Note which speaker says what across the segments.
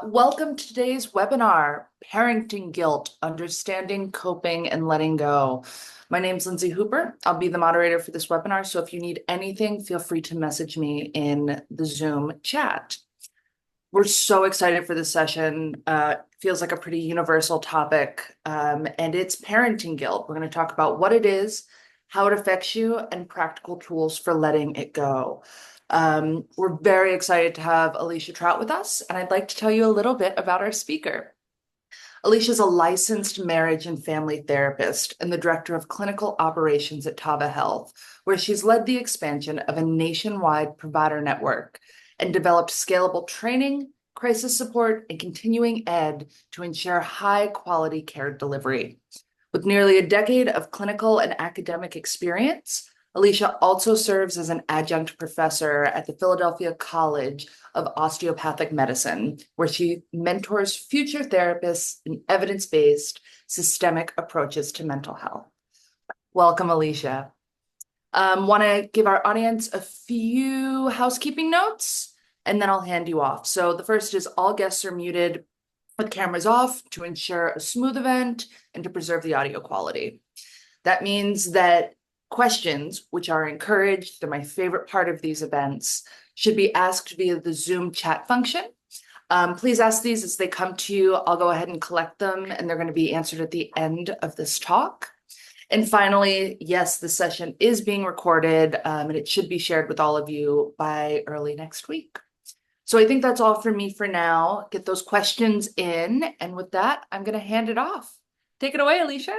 Speaker 1: Welcome to today's webinar, Parenting Guilt, Understanding, Coping, and Letting Go. My name's Lindsay Hooper. I'll be the moderator for this webinar, so if you need anything, feel free to message me in the Zoom chat. We're so excited for this session. Feels like a pretty universal topic, and it's parenting guilt. We're going to talk about what it is, how it affects you, and practical tools for letting it go. We're very excited to have Alicia Trout with us, and I'd like to tell you a little bit about our speaker. Alicia is a licensed marriage and family therapist and the director of clinical operations at Tava Health, where she's led the expansion of a nationwide provider network and developed scalable training, crisis support, and continuing ed to ensure high quality care delivery. With nearly a decade of clinical and academic experience, Alicia also serves as an adjunct professor at the Philadelphia College of Osteopathic Medicine, where she mentors future therapists in evidence-based systemic approaches to mental health. Welcome, Alicia. Want to give our audience a few housekeeping notes, and then I'll hand you off. So the first is all guests are muted with cameras off to ensure a smooth event and to preserve the audio quality. That means that questions, which are encouraged, they're my favorite part of these events, should be asked via the Zoom chat function. Please ask these as they come to you. I'll go ahead and collect them, and they're going to be answered at the end of this talk. And finally, yes, the session is being recorded, and it should be shared with all of you by early next week. So I think that's all for me for now. Get those questions in. And with that, I'm going to hand it off. Take it away, Alicia.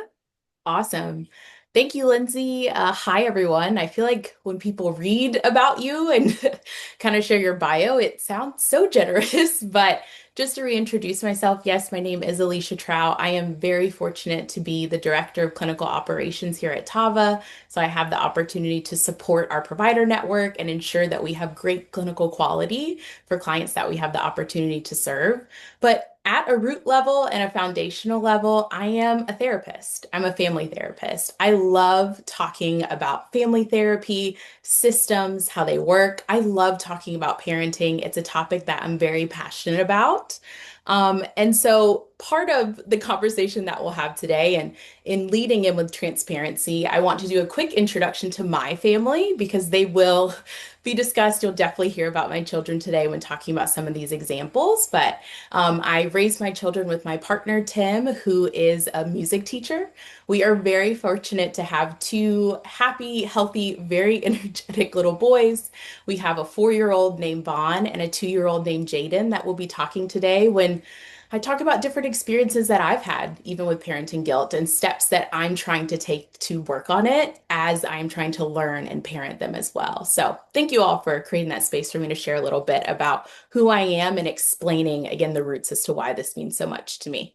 Speaker 2: Awesome. Thank you, Lindsay. Hi, everyone. I feel like when people read about you and kind of share your bio, it sounds so generous. But just to reintroduce myself, yes, my name is Alicia Trout. I am very fortunate to be the Director of Clinical Operations here at Tava. So I have the opportunity to support our provider network and ensure that we have great clinical quality for clients that we have the opportunity to serve. But at a root level and a foundational level, I am a therapist. I'm a family therapist. I love talking about family therapy, systems, how they work. I love talking about parenting. It's a topic that I'm very passionate about. And so part of the conversation that we'll have today, and in leading in with transparency, I want to do a quick introduction to my family because they will be discussed. You'll definitely hear about my children today when talking about some of these examples. But I raised my children with my partner, Tim, who is a music teacher. We are very fortunate to have two happy, healthy, very energetic little boys. We have a 4-year-old named Vaughn and a 2-year-old named Jaden that will be talking today when I talk about different experiences that I've had, even with parenting guilt, and steps that I'm trying to take to work on it as I'm trying to learn and parent them as well. So, thank you all for creating that space for me to share a little bit about who I am and explaining, again, the roots as to why this means so much to me.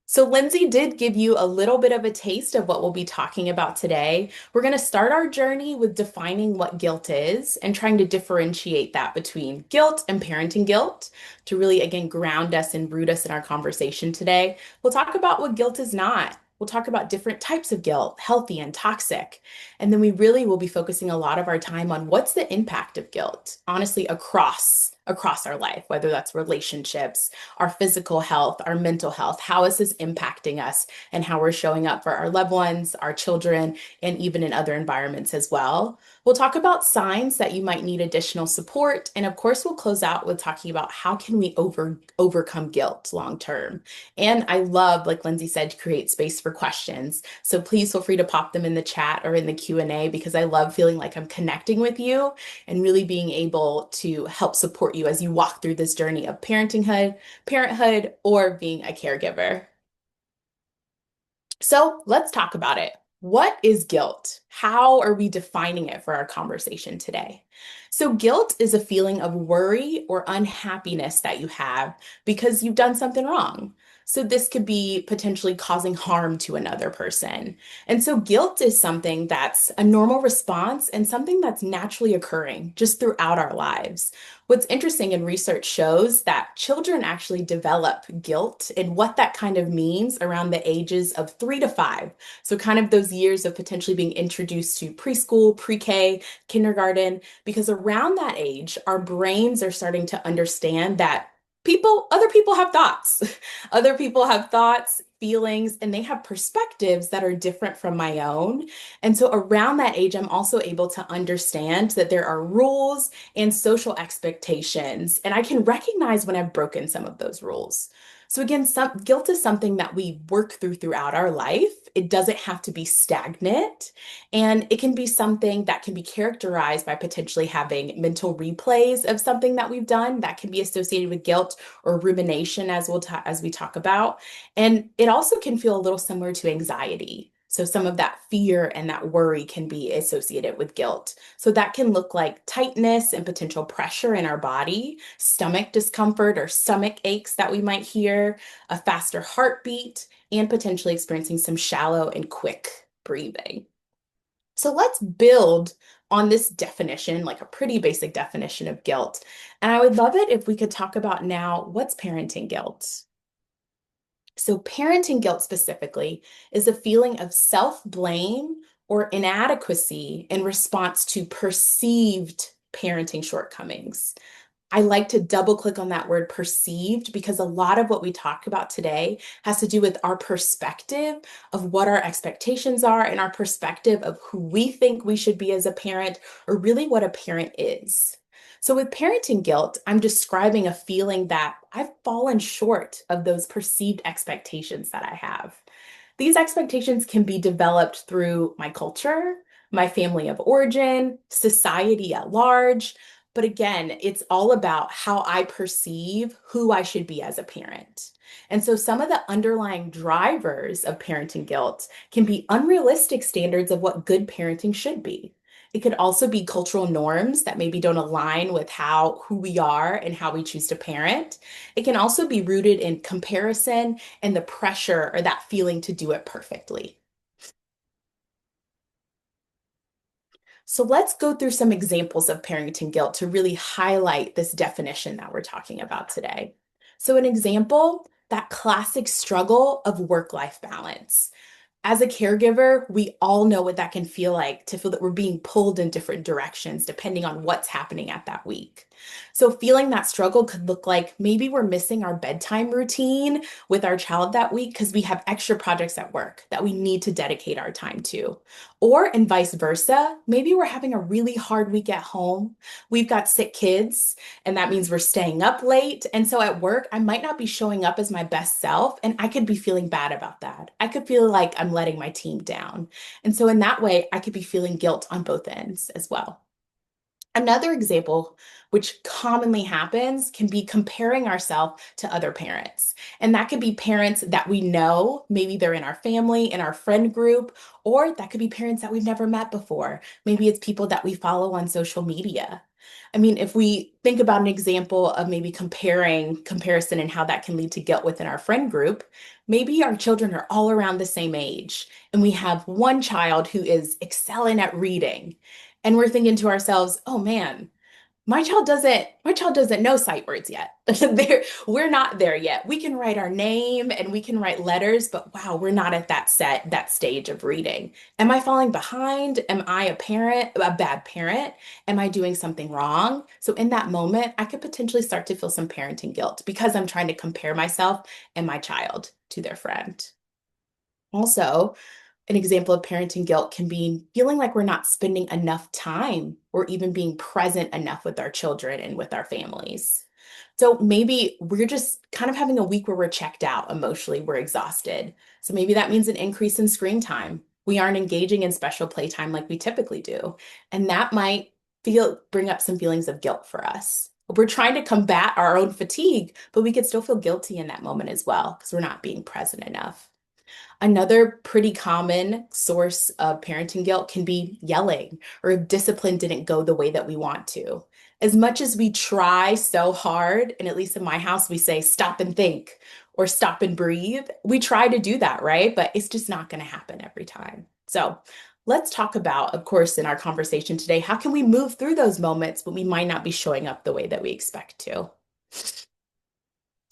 Speaker 2: So, Lindsay did give you a little bit of a taste of what we'll be talking about today. We're going to start our journey with defining what guilt is and trying to differentiate that between guilt and parenting guilt to really, again, ground us and root us in our conversation today. We'll talk about what guilt is not. We'll talk about different types of guilt, healthy and toxic. And then we really will be focusing a lot of our time on what's the impact of guilt, honestly, across our life, whether that's relationships, our physical health, our mental health. How is this impacting us and how we're showing up for our loved ones, our children, and even in other environments as well. We'll talk about signs that you might need additional support. And of course, we'll close out with talking about how can we overcome guilt long term. And I love, like Lindsay said, to create space for questions. So please feel free to pop them in the chat or in the Q&A because I love feeling like I'm connecting with you and really being able to help support you as you walk through this journey of parenthood, or being a caregiver. So let's talk about it. What is guilt? How are we defining it for our conversation today? So, guilt is a feeling of worry or unhappiness that you have because you've done something wrong. So, this could be potentially causing harm to another person. And so, guilt is something that's a normal response and something that's naturally occurring just throughout our lives. What's interesting and research shows that children actually develop guilt and what that kind of means around the ages of 3 to 5. So, kind of those years of potentially being introduced to preschool, pre-K, kindergarten, because around that age, our brains are starting to understand that other people have thoughts. Other people have thoughts, feelings, and they have perspectives that are different from my own. And so around that age, I'm also able to understand that there are rules and social expectations, and I can recognize when I've broken some of those rules. So again, guilt is something that we work through throughout our life. It doesn't have to be stagnant, and it can be something that can be characterized by potentially having mental replays of something that we've done that can be associated with guilt or rumination, as we talk about. And it also can feel a little similar to anxiety. So some of that fear and that worry can be associated with guilt. So that can look like tightness and potential pressure in our body, stomach discomfort or stomach aches that we might hear, a faster heartbeat, and potentially experiencing some shallow and quick breathing. So let's build on this definition, like a pretty basic definition of guilt. And I would love it if we could talk about now what's parenting guilt. So, parenting guilt specifically is a feeling of self-blame or inadequacy in response to perceived parenting shortcomings. I like to double click on that word perceived because a lot of what we talk about today has to do with our perspective of what our expectations are and our perspective of who we think we should be as a parent, or really what a parent is. So, with parenting guilt, I'm describing a feeling that I've fallen short of those perceived expectations that I have. These expectations can be developed through my culture, my family of origin, society at large. But again, it's all about how I perceive who I should be as a parent. And so some of the underlying drivers of parenting guilt can be unrealistic standards of what good parenting should be. It could also be cultural norms that maybe don't align with who we are and how we choose to parent. It can also be rooted in comparison and the pressure or that feeling to do it perfectly. So let's go through some examples of parenting guilt to really highlight this definition that we're talking about today. So, an example, that classic struggle of work-life balance. As a caregiver, we all know what that can feel like, to feel that we're being pulled in different directions depending on what's happening at that week. So, feeling that struggle could look like maybe we're missing our bedtime routine with our child that week because we have extra projects at work that we need to dedicate our time to. Or, and vice versa, maybe we're having a really hard week at home. We've got sick kids, and that means we're staying up late. And so at work, I might not be showing up as my best self, and I could be feeling bad about that. I could feel like I'm letting my team down. And so in that way, I could be feeling guilt on both ends as well. Another example, which commonly happens, can be comparing ourselves to other parents. And that could be parents that we know, maybe they're in our family, in our friend group, or that could be parents that we've never met before. Maybe it's people that we follow on social media. I mean, if we think about an example of maybe comparison and how that can lead to guilt within our friend group, maybe our children are all around the same age, and we have one child who is excelling at reading. And we're thinking to ourselves, oh man, my child doesn't know sight words yet. We're not there yet. We can write our name and we can write letters, but wow, we're not at that stage of reading. Am I falling behind? Am I a bad parent? Am I doing something wrong? So in that moment, I could potentially start to feel some parenting guilt because I'm trying to compare myself and my child to their friend. Also, an example of parenting guilt can be feeling like we're not spending enough time or even being present enough with our children and with our families. So maybe we're just kind of having a week where we're checked out emotionally, we're exhausted. So maybe that means an increase in screen time. We aren't engaging in special playtime like we typically do. And that might bring up some feelings of guilt for us. We're trying to combat our own fatigue, but we could still feel guilty in that moment as well because we're not being present enough. Another pretty common source of parenting guilt can be yelling or if discipline didn't go the way that we want to. As much as we try so hard, and at least in my house, we say stop and think or stop and breathe, we try to do that, right? But it's just not going to happen every time. So let's talk about, of course, in our conversation today, how can we move through those moments when we might not be showing up the way that we expect to?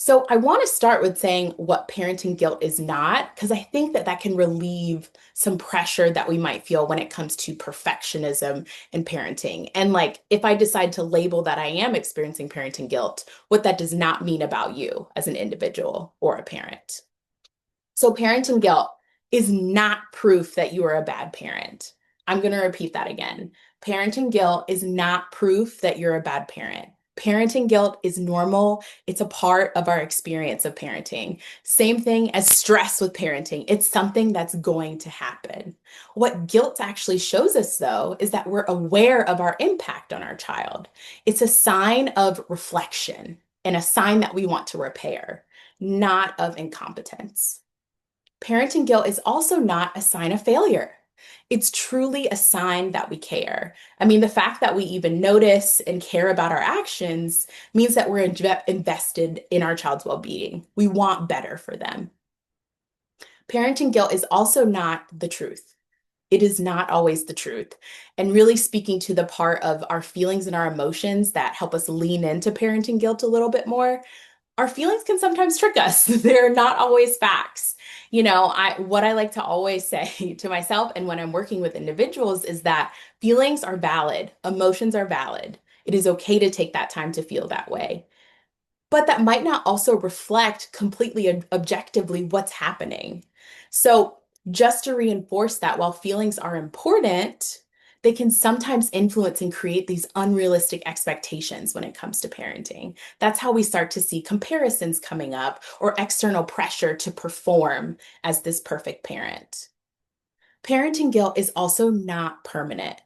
Speaker 2: So I want to start with saying what parenting guilt is not, because I think that that can relieve some pressure that we might feel when it comes to perfectionism in parenting. And like, if I decide to label that I am experiencing parenting guilt, what that does not mean about you as an individual or a parent. So parenting guilt is not proof that you are a bad parent. I'm going to repeat that again. Parenting guilt is not proof that you're a bad parent. Parenting guilt is normal. It's a part of our experience of parenting. Same thing as stress with parenting. It's something that's going to happen. What guilt actually shows us, though, is that we're aware of our impact on our child. It's a sign of reflection and a sign that we want to repair, not of incompetence. Parenting guilt is also not a sign of failure. It's truly a sign that we care. I mean, the fact that we even notice and care about our actions means that we're invested in our child's well-being. We want better for them. Parenting guilt is also not the truth. It is not always the truth. And really speaking to the part of our feelings and our emotions that help us lean into parenting guilt a little bit more, our feelings can sometimes trick us. They're not always facts. What I like to always say to myself and when I'm working with individuals is that feelings are valid, emotions are valid. It is okay to take that time to feel that way. But that might not also reflect completely objectively what's happening. So, just to reinforce that while feelings are important, they can sometimes influence and create these unrealistic expectations when it comes to parenting. That's how we start to see comparisons coming up or external pressure to perform as this perfect parent. Parenting guilt is also not permanent.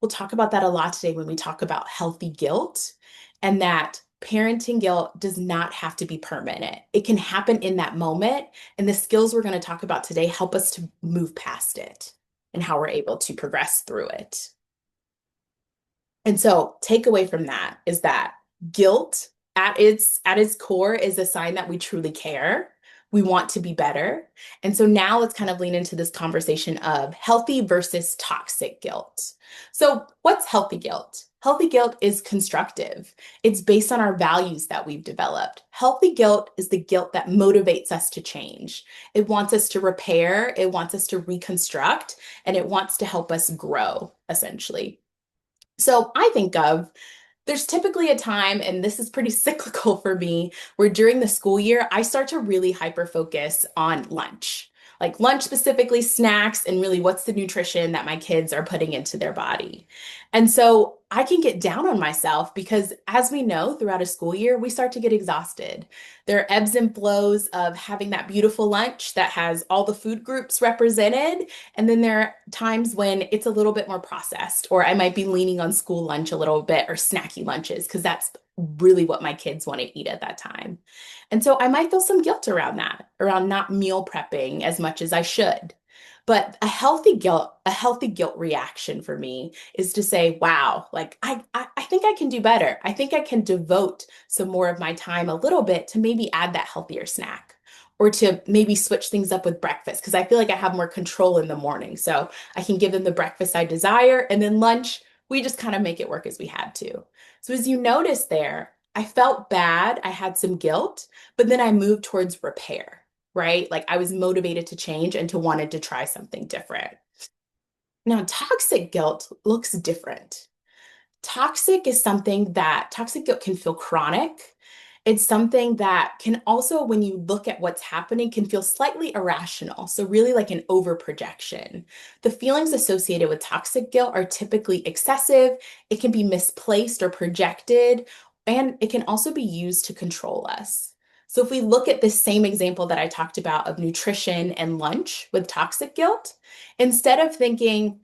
Speaker 2: We'll talk about that a lot today when we talk about healthy guilt, and that parenting guilt does not have to be permanent. It can happen in that moment, and the skills we're going to talk about today help us to move past it and how we're able to progress through it. And so, takeaway from that is that guilt at its core is a sign that we truly care. We want to be better. And so now let's kind of lean into this conversation of healthy versus toxic guilt. So, what's healthy guilt? Healthy guilt is constructive. It's based on our values that we've developed. Healthy guilt is the guilt that motivates us to change. It wants us to repair, it wants us to reconstruct, and it wants to help us grow, essentially. So I think of there's typically a time, and this is pretty cyclical for me, where during the school year, I start to really hyper focus on lunch, like lunch specifically, snacks, and really what's the nutrition that my kids are putting into their body. And so I can get down on myself because, as we know, throughout a school year, we start to get exhausted. There are ebbs and flows of having that beautiful lunch that has all the food groups represented. And then there are times when it's a little bit more processed, or I might be leaning on school lunch a little bit or snacky lunches because that's really what my kids want to eat at that time. And so I might feel some guilt around that, around not meal prepping as much as I should. But a healthy guilt reaction for me is to say, wow, like I think I can do better. I think I can devote some more of my time a little bit to maybe add that healthier snack or to maybe switch things up with breakfast because I feel like I have more control in the morning. So I can give them the breakfast I desire. And then lunch, we just kind of make it work as we had to. So as you notice there, I felt bad. I had some guilt, but then I moved towards repair, right? Like I was motivated to change and to wanted to try something different. Now, toxic guilt looks different. Toxic guilt can feel chronic. It's something that can also, when you look at what's happening, can feel slightly irrational. So, really like an overprojection. The feelings associated with toxic guilt are typically excessive, it can be misplaced or projected, and it can also be used to control us. So, if we look at this same example that I talked about of nutrition and lunch with toxic guilt, instead of thinking,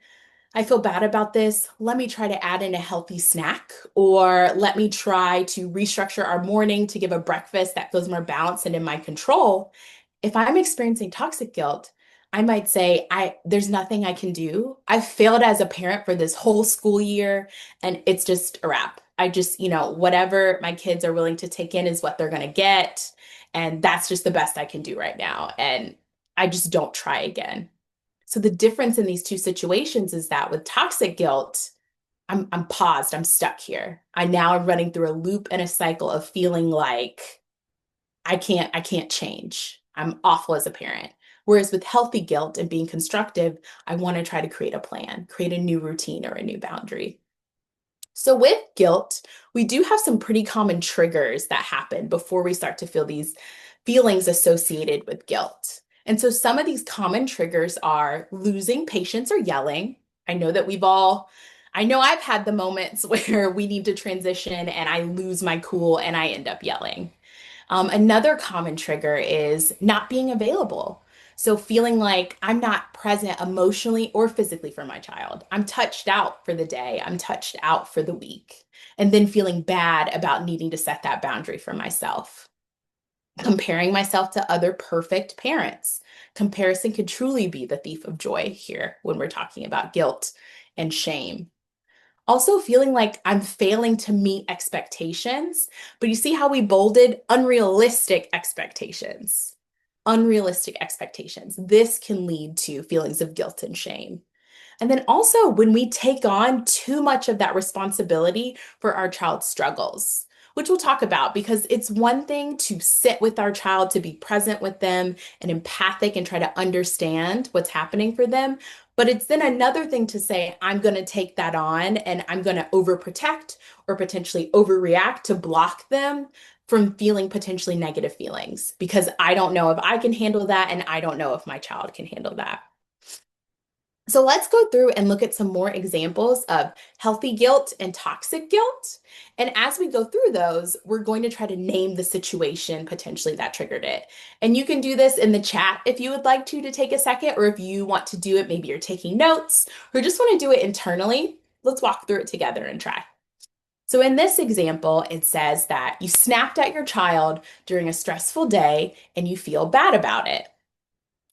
Speaker 2: I feel bad about this. Let me try to add in a healthy snack, or let me try to restructure our morning to give a breakfast that feels more balanced and in my control. If I'm experiencing toxic guilt, I might say, there's nothing I can do. I've failed as a parent for this whole school year, and it's just a wrap. I just, whatever my kids are willing to take in is what they're going to get. And that's just the best I can do right now. And I just don't try again. So the difference in these two situations is that with toxic guilt, I'm paused, I'm stuck here. I now am running through a loop and a cycle of feeling like I can't change. I'm awful as a parent. Whereas with healthy guilt and being constructive, I want to try to create a plan, create a new routine or a new boundary. So with guilt, we do have some pretty common triggers that happen before we start to feel these feelings associated with guilt. And so some of these common triggers are losing patience or yelling. I know that I know I've had the moments where we need to transition and I lose my cool and I end up yelling. Another common trigger is not being available. So feeling like I'm not present emotionally or physically for my child. I'm touched out for the day, I'm touched out for the week, and then feeling bad about needing to set that boundary for myself. Comparing myself to other perfect parents. Comparison could truly be the thief of joy here when we're talking about guilt and shame. Also, feeling like I'm failing to meet expectations, but you see how we bolded unrealistic expectations. Unrealistic expectations. This can lead to feelings of guilt and shame. And then also when we take on too much of that responsibility for our child's struggles, which we'll talk about because it's one thing to sit with our child, to be present with them and empathic and try to understand what's happening for them. But it's then another thing to say, I'm going to take that on and I'm going to overprotect or potentially overreact to block them from feeling potentially negative feelings because I don't know if I can handle that and I don't know if my child can handle that. So let's go through and look at some more examples of healthy guilt and toxic guilt. And as we go through those, we're going to try to name the situation potentially that triggered it. And you can do this in the chat if you would like to take a second, or if you want to do it, maybe you're taking notes or just want to do it internally. Let's walk through it together and try. So in this example, it says that you snapped at your child during a stressful day and you feel bad about it.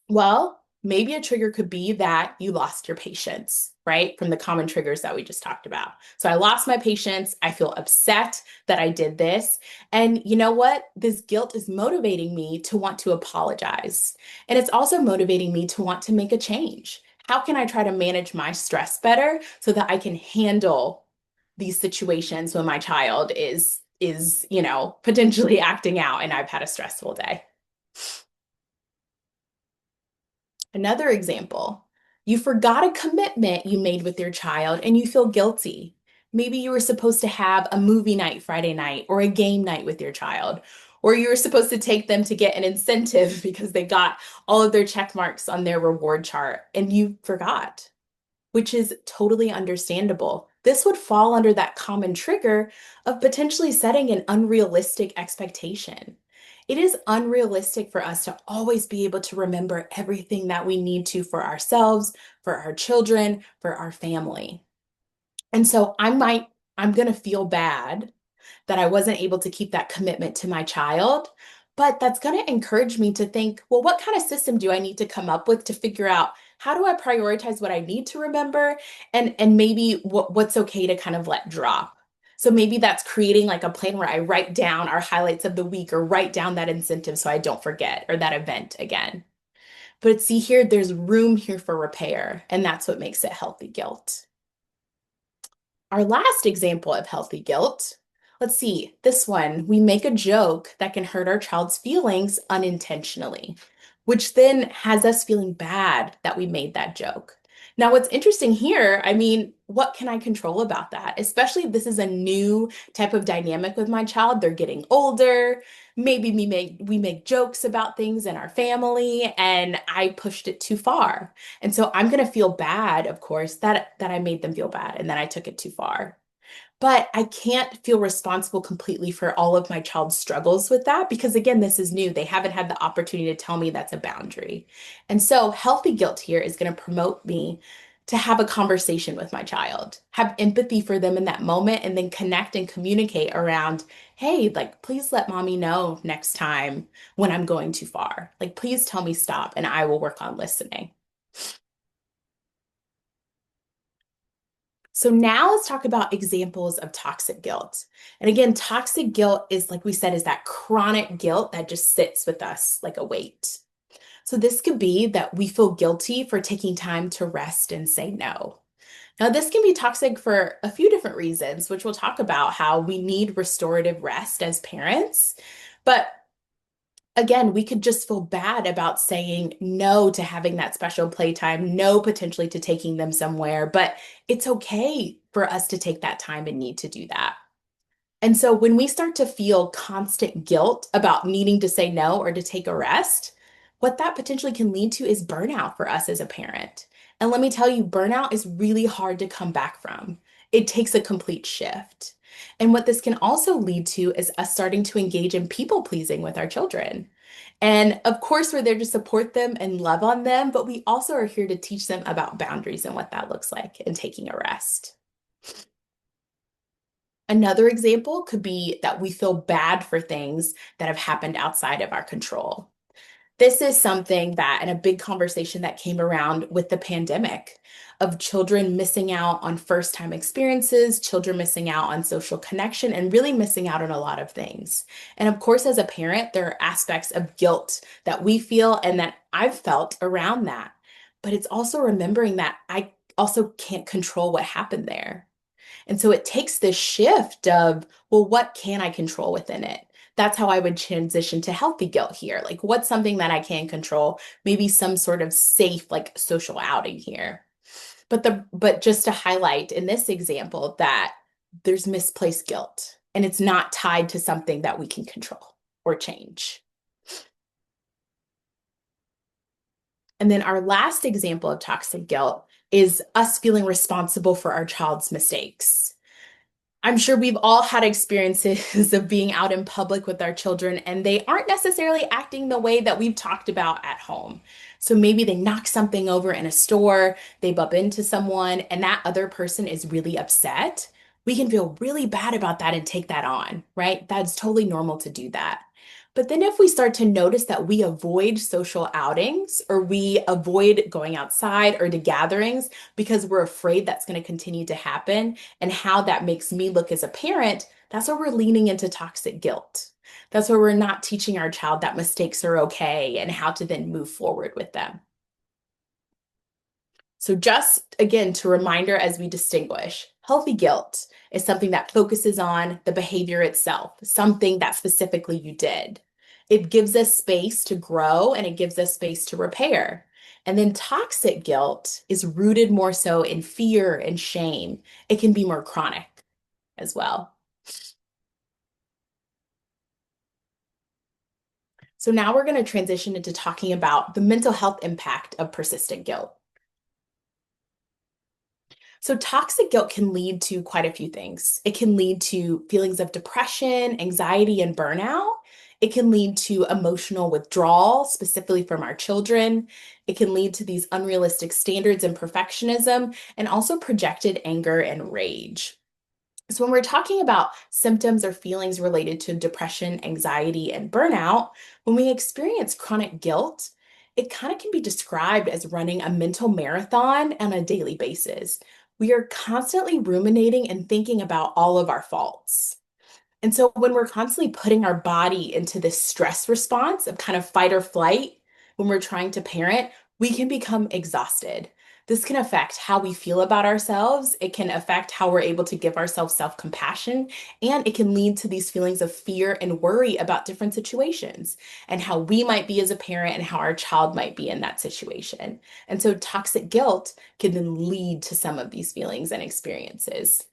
Speaker 2: Well, maybe a trigger could be that you lost your patience, right? From the common triggers that we just talked about. So I lost my patience. I feel upset that I did this. And you know what? This guilt is motivating me to want to apologize. And it's also motivating me to want to make a change. How can I try to manage my stress better so that I can handle these situations when my child is potentially acting out and I've had a stressful day? Another example, you forgot a commitment you made with your child and you feel guilty. Maybe you were supposed to have a movie night Friday night or a game night with your child, or you were supposed to take them to get an incentive because they got all of their check marks on their reward chart and you forgot, which is totally understandable. This would fall under that common trigger of potentially setting an unrealistic expectation. It is unrealistic for us to always be able to remember everything that we need to for ourselves, for our children, for our family. And so I'm going to feel bad that I wasn't able to keep that commitment to my child. But that's going to encourage me to think, well, what kind of system do I need to come up with to figure out how do I prioritize what I need to remember and maybe what's okay to kind of let drop. So maybe that's creating like a plan where I write down our highlights of the week or write down that incentive so I don't forget or that event again. But see here, there's room here for repair, and that's what makes it healthy guilt. Our last example of healthy guilt, let's see, this one, we make a joke that can hurt our child's feelings unintentionally, which then has us feeling bad that we made that joke. Now, what's interesting here, I mean, what can I control about that? Especially if this is a new type of dynamic with my child. They're getting older. Maybe we make jokes about things in our family, and I pushed it too far. And so I'm going to feel bad, of course, that I made them feel bad and that I took it too far. But I can't feel responsible completely for all of my child's struggles with that because, again, this is new. They haven't had the opportunity to tell me that's a boundary. And so, healthy guilt here is going to promote me to have a conversation with my child, have empathy for them in that moment, and then connect and communicate around, hey, like, please let mommy know next time when I'm going too far. Like, please tell me stop, and I will work on listening. So now let's talk about examples of toxic guilt. And again, toxic guilt is, like we said, is that chronic guilt that just sits with us like a weight. So this could be that we feel guilty for taking time to rest and say no. Now, this can be toxic for a few different reasons, which we'll talk about how we need restorative rest as parents. But again, we could just feel bad about saying no to having that special playtime, no potentially to taking them somewhere, but it's okay for us to take that time and need to do that. And so when we start to feel constant guilt about needing to say no or to take a rest, what that potentially can lead to is burnout for us as a parent. And let me tell you, burnout is really hard to come back from. It takes a complete shift. And what this can also lead to is us starting to engage in people pleasing with our children. And of course, we're there to support them and love on them, but we also are here to teach them about boundaries and what that looks like and taking a rest. Another example could be that we feel bad for things that have happened outside of our control. This is something that, in a big conversation that came around with the pandemic, of children missing out on first time experiences, children missing out on social connection, and really missing out on a lot of things. And of course, as a parent, there are aspects of guilt that we feel and that I've felt around that. But it's also remembering that I also can't control what happened there. And so it takes this shift of, well, what can I control within it? That's how I would transition to healthy guilt here. Like, what's something that I can control? Maybe some sort of safe, like social outing here. But just to highlight in this example that there's misplaced guilt and it's not tied to something that we can control or change. And then our last example of toxic guilt is us feeling responsible for our child's mistakes. I'm sure we've all had experiences of being out in public with our children, and they aren't necessarily acting the way that we've talked about at home. So maybe they knock something over in a store, they bump into someone, and that other person is really upset. We can feel really bad about that and take that on, right? That's totally normal to do that. But then if we start to notice that we avoid social outings or we avoid going outside or to gatherings because we're afraid that's going to continue to happen, and how that makes me look as a parent, that's where we're leaning into toxic guilt. That's where we're not teaching our child that mistakes are okay and how to then move forward with them. So, just again, to reminder as we distinguish, healthy guilt is something that focuses on the behavior itself, something that specifically you did. It gives us space to grow and it gives us space to repair. And then toxic guilt is rooted more so in fear and shame. It can be more chronic as well. So now we're going to transition into talking about the mental health impact of persistent guilt. So, toxic guilt can lead to quite a few things. It can lead to feelings of depression, anxiety, and burnout. It can lead to emotional withdrawal, specifically from our children. It can lead to these unrealistic standards and perfectionism, and also projected anger and rage. So, when we're talking about symptoms or feelings related to depression, anxiety, and burnout, when we experience chronic guilt, it kind of can be described as running a mental marathon on a daily basis. We are constantly ruminating and thinking about all of our faults. And so when we're constantly putting our body into this stress response of kind of fight or flight, when we're trying to parent, we can become exhausted. This can affect how we feel about ourselves. It can affect how we're able to give ourselves self-compassion, and it can lead to these feelings of fear and worry about different situations and how we might be as a parent and how our child might be in that situation. And so toxic guilt can then lead to some of these feelings and experiences.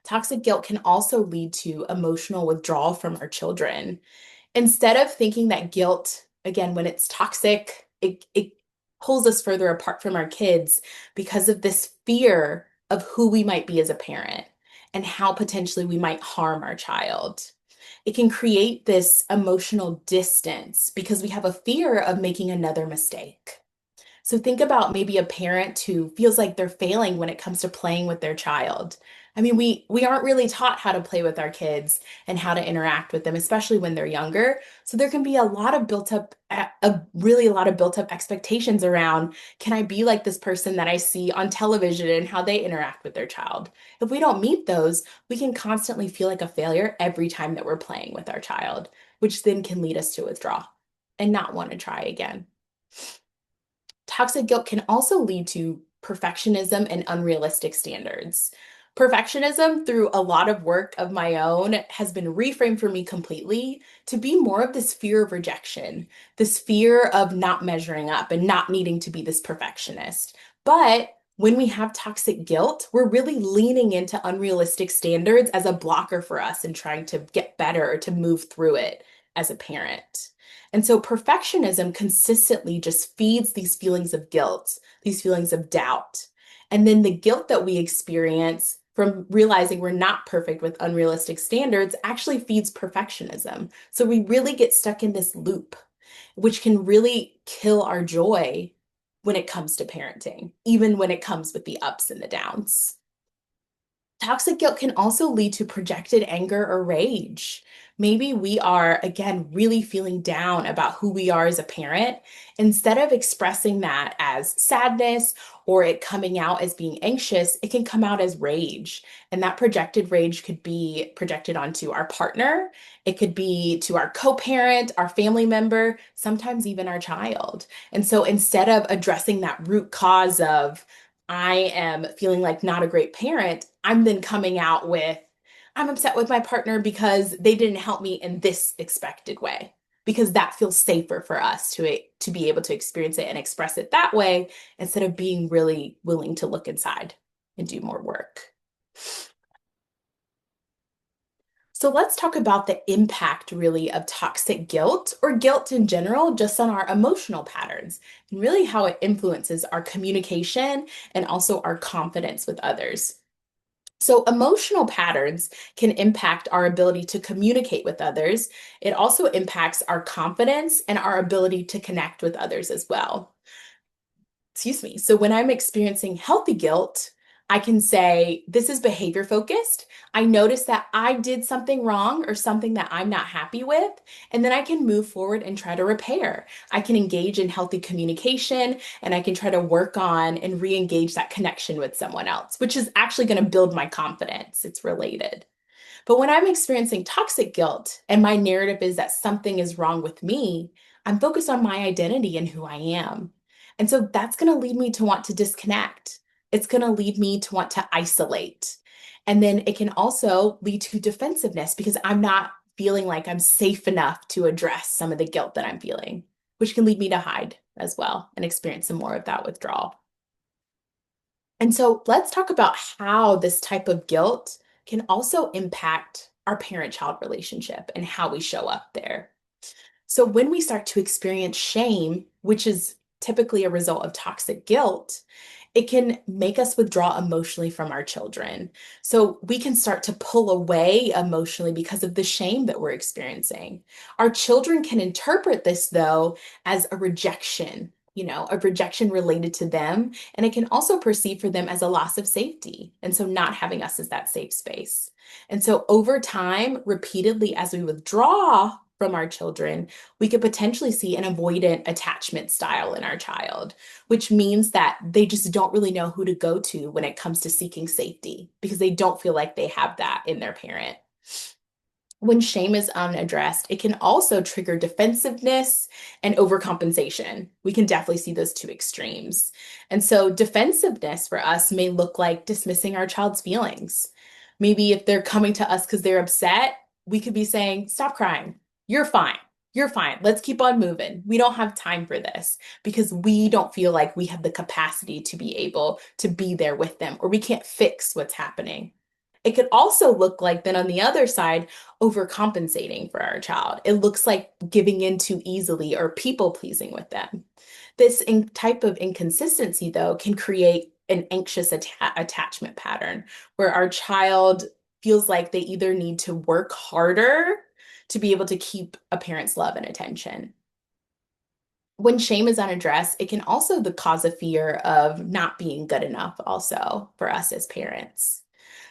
Speaker 2: Toxic guilt can also lead to emotional withdrawal from our children. Instead of thinking that guilt, again, when it's toxic, it pulls us further apart from our kids because of this fear of who we might be as a parent and how potentially we might harm our child. It can create this emotional distance because we have a fear of making another mistake. So think about maybe a parent who feels like they're failing when it comes to playing with their child. I mean, we aren't really taught how to play with our kids and how to interact with them, especially when they're younger. So there can be a lot of built up, a lot of built up expectations around, can I be like this person that I see on television and how they interact with their child? If we don't meet those, we can constantly feel like a failure every time that we're playing with our child, which then can lead us to withdraw and not want to try again. Toxic guilt can also lead to perfectionism and unrealistic standards. Perfectionism, through a lot of work of my own, has been reframed for me completely to be more of this fear of rejection, this fear of not measuring up and not needing to be this perfectionist. But when we have toxic guilt, we're really leaning into unrealistic standards as a blocker for us and trying to get better or to move through it as a parent. And so perfectionism consistently just feeds these feelings of guilt, these feelings of doubt. And then the guilt that we experience from realizing we're not perfect with unrealistic standards actually feeds perfectionism. So we really get stuck in this loop, which can really kill our joy when it comes to parenting, even when it comes with the ups and the downs. Toxic guilt can also lead to projected anger or rage. Maybe we are, again, really feeling down about who we are as a parent. Instead of expressing that as sadness or it coming out as being anxious, it can come out as rage. And that projected rage could be projected onto our partner, it could be to our co parent, our family member, sometimes even our child. And so instead of addressing that root cause of, I am feeling like not a great parent, I'm then coming out with, I'm upset with my partner because they didn't help me in this expected way, because that feels safer for us to be able to experience it and express it that way instead of being really willing to look inside and do more work. So let's talk about the impact really of toxic guilt or guilt in general, just on our emotional patterns and really how it influences our communication and also our confidence with others. So, emotional patterns can impact our ability to communicate with others. It also impacts our confidence and our ability to connect with others as well. Excuse me. So when I'm experiencing healthy guilt, I can say, this is behavior focused. I notice that I did something wrong or something that I'm not happy with, and then I can move forward and try to repair. I can engage in healthy communication and I can try to work on and re engage that connection with someone else, which is actually going to build my confidence. It's related. But when I'm experiencing toxic guilt and my narrative is that something is wrong with me, I'm focused on my identity and who I am. And so that's going to lead me to want to disconnect. It's going to lead me to want to isolate. And then it can also lead to defensiveness because I'm not feeling like I'm safe enough to address some of the guilt that I'm feeling, which can lead me to hide as well and experience some more of that withdrawal. And so let's talk about how this type of guilt can also impact our parent-child relationship and how we show up there. So when we start to experience shame, which is typically a result of toxic guilt, it can make us withdraw emotionally from our children. So we can start to pull away emotionally because of the shame that we're experiencing. Our children can interpret this, though, as a rejection, a rejection related to them. And it can also perceive for them as a loss of safety. And so not having us as that safe space. And so over time, repeatedly, as we withdraw from our children, we could potentially see an avoidant attachment style in our child, which means that they just don't really know who to go to when it comes to seeking safety because they don't feel like they have that in their parent. When shame is unaddressed, it can also trigger defensiveness and overcompensation. We can definitely see those two extremes. And so, defensiveness for us may look like dismissing our child's feelings. Maybe if they're coming to us because they're upset, we could be saying, stop crying. You're fine. You're fine. Let's keep on moving. We don't have time for this because we don't feel like we have the capacity to be able to be there with them, or we can't fix what's happening. It could also look like then on the other side, overcompensating for our child. It looks like giving in too easily or people pleasing with them. This type of inconsistency, though, can create an anxious attachment pattern where our child feels like they either need to work harder to be able to keep a parent's love and attention. When shame is unaddressed, it can also cause a fear of not being good enough also for us as parents.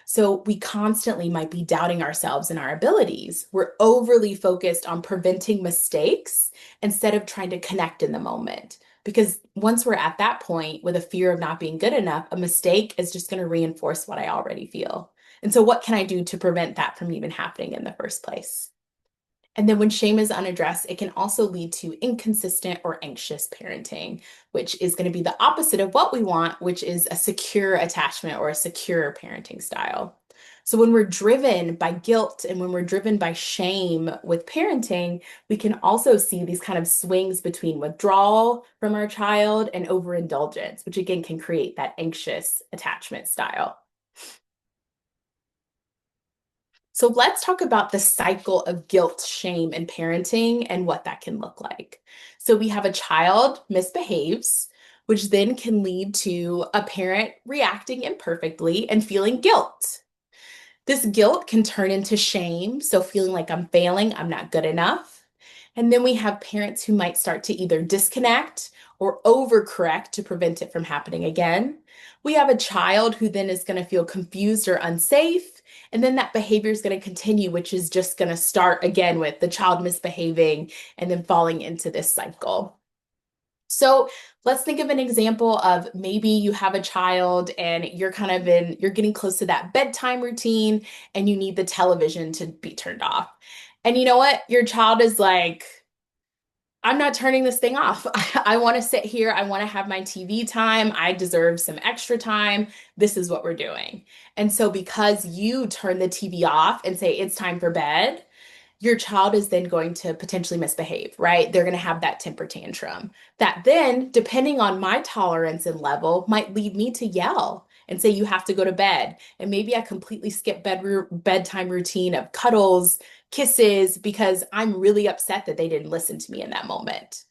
Speaker 2: So we constantly might be doubting ourselves and our abilities. We're overly focused on preventing mistakes instead of trying to connect in the moment. Because once we're at that point with a fear of not being good enough, a mistake is just going to reinforce what I already feel. And so, what can I do to prevent that from even happening in the first place? And then when shame is unaddressed, it can also lead to inconsistent or anxious parenting, which is going to be the opposite of what we want, which is a secure attachment or a secure parenting style. So when we're driven by guilt and when we're driven by shame with parenting, we can also see these kind of swings between withdrawal from our child and overindulgence, which again can create that anxious attachment style. So let's talk about the cycle of guilt, shame, and parenting and what that can look like. So we have a child misbehaves, which then can lead to a parent reacting imperfectly and feeling guilt. This guilt can turn into shame, so feeling like I'm failing, I'm not good enough. And then we have parents who might start to either disconnect or overcorrect to prevent it from happening again. We have a child who then is going to feel confused or unsafe. And then that behavior is going to continue, which is just going to start again with the child misbehaving and then falling into this cycle. So let's think of an example of maybe you have a child and you're getting close to that bedtime routine and you need the television to be turned off. And you know what? Your child is like, I'm not turning this thing off. I want to sit here. I want to have my TV time. I deserve some extra time. This is what we're doing. And so, because you turn the TV off and say it's time for bed, your child is then going to potentially misbehave, right? They're going to have that temper tantrum. That then, depending on my tolerance and level, might lead me to yell and say, you have to go to bed. And maybe I completely skip bedtime routine of cuddles, kisses, because I'm really upset that they didn't listen to me in that moment.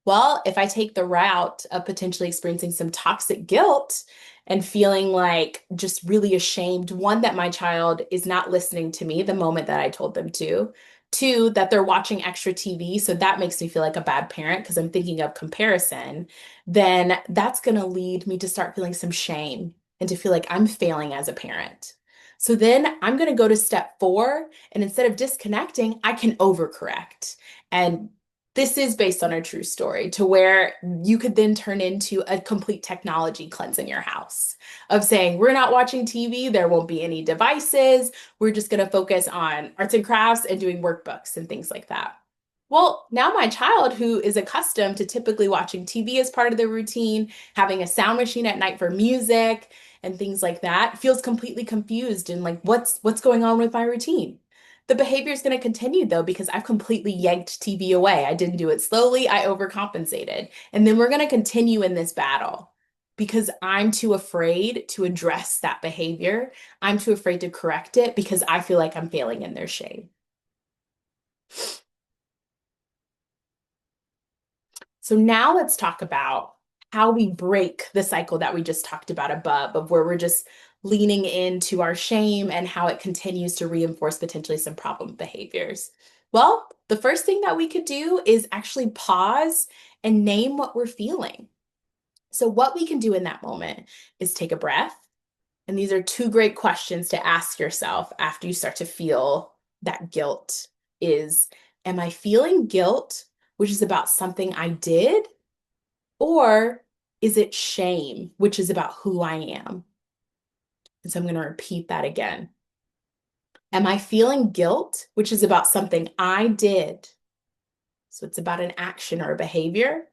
Speaker 2: Well, if I take the route of potentially experiencing some toxic guilt and feeling like just really ashamed, one, that my child is not listening to me the moment that I told them to, two, that they're watching extra TV, so that makes me feel like a bad parent because I'm thinking of comparison, then that's going to lead me to start feeling some shame and to feel like I'm failing as a parent. So then I'm going to go to step four, and instead of disconnecting, I can overcorrect. And this is based on a true story to where you could then turn into a complete technology cleanse in your house of saying, we're not watching TV, there won't be any devices, we're just going to focus on arts and crafts and doing workbooks and things like that. Well, now my child, who is accustomed to typically watching TV as part of their routine, having a sound machine at night for music and things like that, feels completely confused and like, what's going on with my routine? The behavior is going to continue though, because I've completely yanked TV away. I didn't do it slowly, I overcompensated. And then we're going to continue in this battle because I'm too afraid to address that behavior. I'm too afraid to correct it because I feel like I'm failing in their shame. So now let's talk about how we break the cycle that we just talked about above, of where we're just leaning into our shame and how it continues to reinforce potentially some problem behaviors. Well, the first thing that we could do is actually pause and name what we're feeling. So, what we can do in that moment is take a breath. And these are two great questions to ask yourself after you start to feel that guilt is, am I feeling guilt, which is about something I did? Or is it shame, which is about who I am? And so I'm going to repeat that again. Am I feeling guilt, which is about something I did? So it's about an action or a behavior.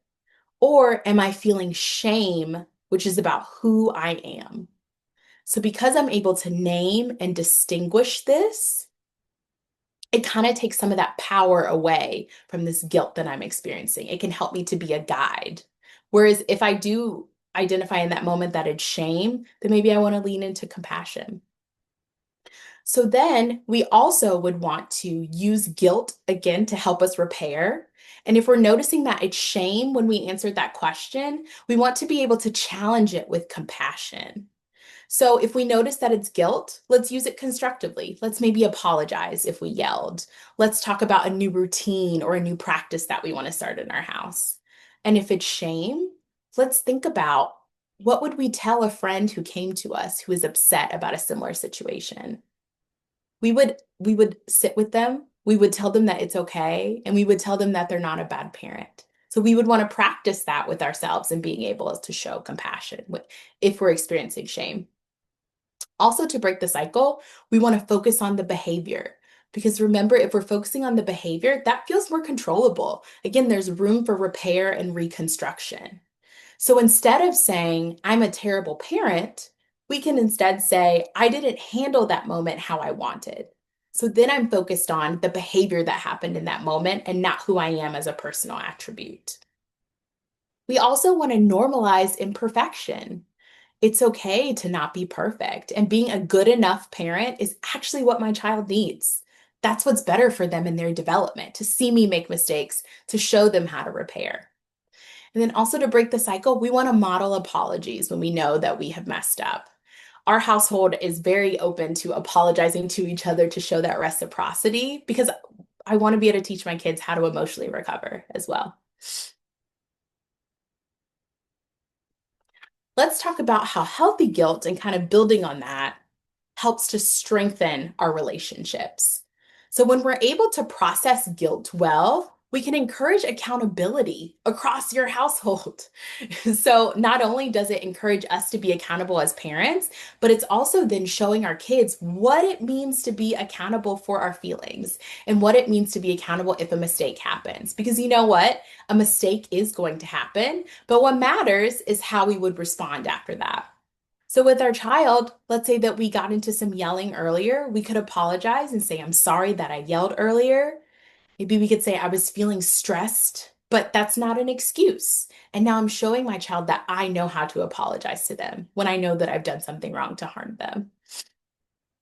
Speaker 2: Or am I feeling shame, which is about who I am? So because I'm able to name and distinguish this, it kind of takes some of that power away from this guilt that I'm experiencing. It can help me to be a guide. Whereas if I do identify in that moment that it's shame, then maybe I want to lean into compassion. So then we also would want to use guilt again to help us repair. And if we're noticing that it's shame when we answered that question, we want to be able to challenge it with compassion. So if we notice that it's guilt, let's use it constructively. Let's maybe apologize if we yelled. Let's talk about a new routine or a new practice that we want to start in our house. And if it's shame, let's think about what would we tell a friend who came to us who is upset about a similar situation? We would sit with them, we would tell them that it's okay, and we would tell them that they're not a bad parent. So we would want to practice that with ourselves and being able to show compassion if we're experiencing shame. Also, to break the cycle, we want to focus on the behavior. Because remember, if we're focusing on the behavior, that feels more controllable. Again, there's room for repair and reconstruction. So instead of saying, I'm a terrible parent, we can instead say, I didn't handle that moment how I wanted. So then I'm focused on the behavior that happened in that moment and not who I am as a personal attribute. We also want to normalize imperfection. It's okay to not be perfect, and being a good enough parent is actually what my child needs. That's what's better for them in their development, to see me make mistakes, to show them how to repair. And then also to break the cycle, we want to model apologies when we know that we have messed up. Our household is very open to apologizing to each other to show that reciprocity because I want to be able to teach my kids how to emotionally recover as well. Let's talk about how healthy guilt and kind of building on that helps to strengthen our relationships. So, when we're able to process guilt well, we can encourage accountability across your household. So, not only does it encourage us to be accountable as parents, but it's also then showing our kids what it means to be accountable for our feelings and what it means to be accountable if a mistake happens. Because you know what? A mistake is going to happen, but what matters is how we would respond after that. So, with our child, let's say that we got into some yelling earlier, we could apologize and say, I'm sorry that I yelled earlier. Maybe we could say, I was feeling stressed, but that's not an excuse. And now I'm showing my child that I know how to apologize to them when I know that I've done something wrong to harm them.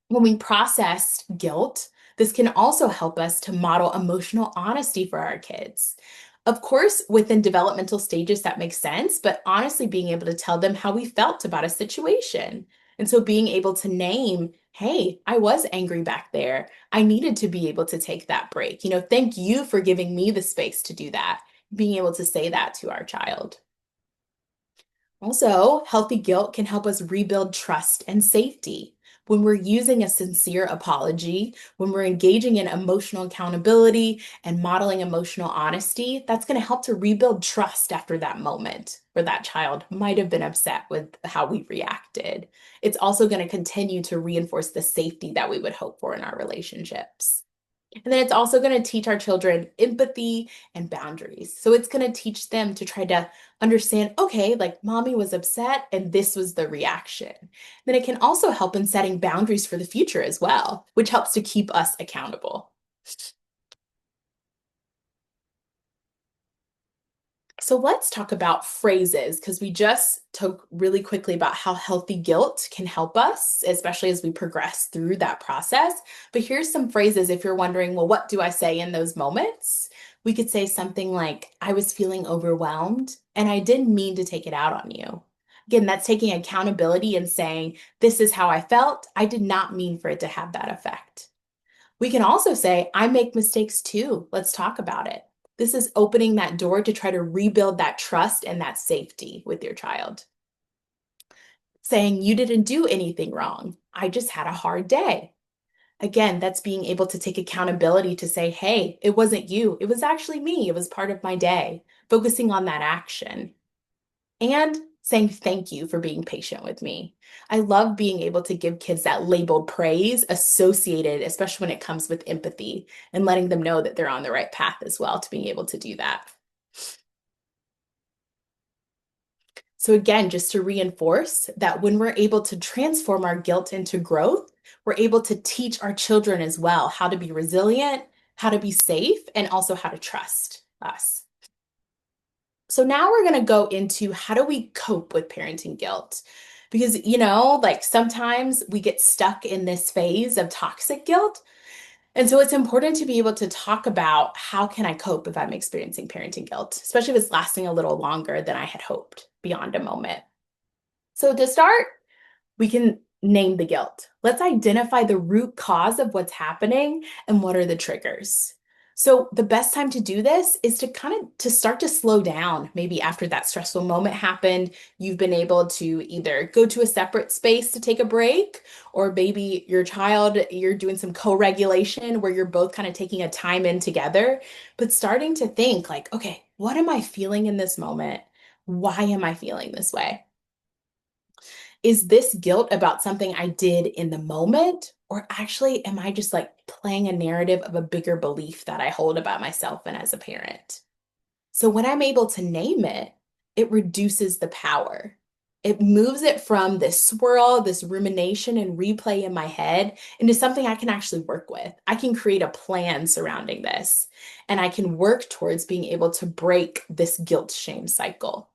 Speaker 2: When we process guilt, this can also help us to model emotional honesty for our kids. Of course, within developmental stages, that makes sense, but honestly, being able to tell them how we felt about a situation. And so being able to name, hey, I was angry back there. I needed to be able to take that break. Thank you for giving me the space to do that. Being able to say that to our child. Also, healthy guilt can help us rebuild trust and safety. When we're using a sincere apology, when we're engaging in emotional accountability and modeling emotional honesty, that's going to help to rebuild trust after that moment where that child might have been upset with how we reacted. It's also going to continue to reinforce the safety that we would hope for in our relationships. And then it's also going to teach our children empathy and boundaries. So it's going to teach them to try to understand, okay, like mommy was upset and this was the reaction. Then it can also help in setting boundaries for the future as well, which helps to keep us accountable. So let's talk about phrases because we just talked really quickly about how healthy guilt can help us, especially as we progress through that process. But here's some phrases if you're wondering, well, what do I say in those moments? We could say something like, I was feeling overwhelmed and I didn't mean to take it out on you. Again, that's taking accountability and saying, this is how I felt. I did not mean for it to have that effect. We can also say, I make mistakes too. Let's talk about it. This is opening that door to try to rebuild that trust and that safety with your child. Saying, you didn't do anything wrong. I just had a hard day. Again, that's being able to take accountability to say, hey, it wasn't you. It was actually me. It was part of my day. Focusing on that action and saying thank you for being patient with me. I love being able to give kids that labeled praise associated, especially when it comes with empathy and letting them know that they're on the right path as well to being able to do that. So, again, just to reinforce that when we're able to transform our guilt into growth, we're able to teach our children as well how to be resilient, how to be safe, and also how to trust us. So now we're going to go into how do we cope with parenting guilt? Because, like sometimes we get stuck in this phase of toxic guilt. And so it's important to be able to talk about how can I cope if I'm experiencing parenting guilt, especially if it's lasting a little longer than I had hoped beyond a moment. So to start, we can name the guilt. Let's identify the root cause of what's happening and what are the triggers. So the best time to do this is to start to slow down. Maybe after that stressful moment happened, you've been able to either go to a separate space to take a break, or maybe your child, you're doing some co-regulation where you're both kind of taking a time in together, but starting to think like, okay, what am I feeling in this moment? Why am I feeling this way? Is this guilt about something I did in the moment? Or actually, am I just like playing a narrative of a bigger belief that I hold about myself and as a parent? So when I'm able to name it, it reduces the power. It moves it from this swirl, this rumination and replay in my head into something I can actually work with. I can create a plan surrounding this, and I can work towards being able to break this guilt shame cycle.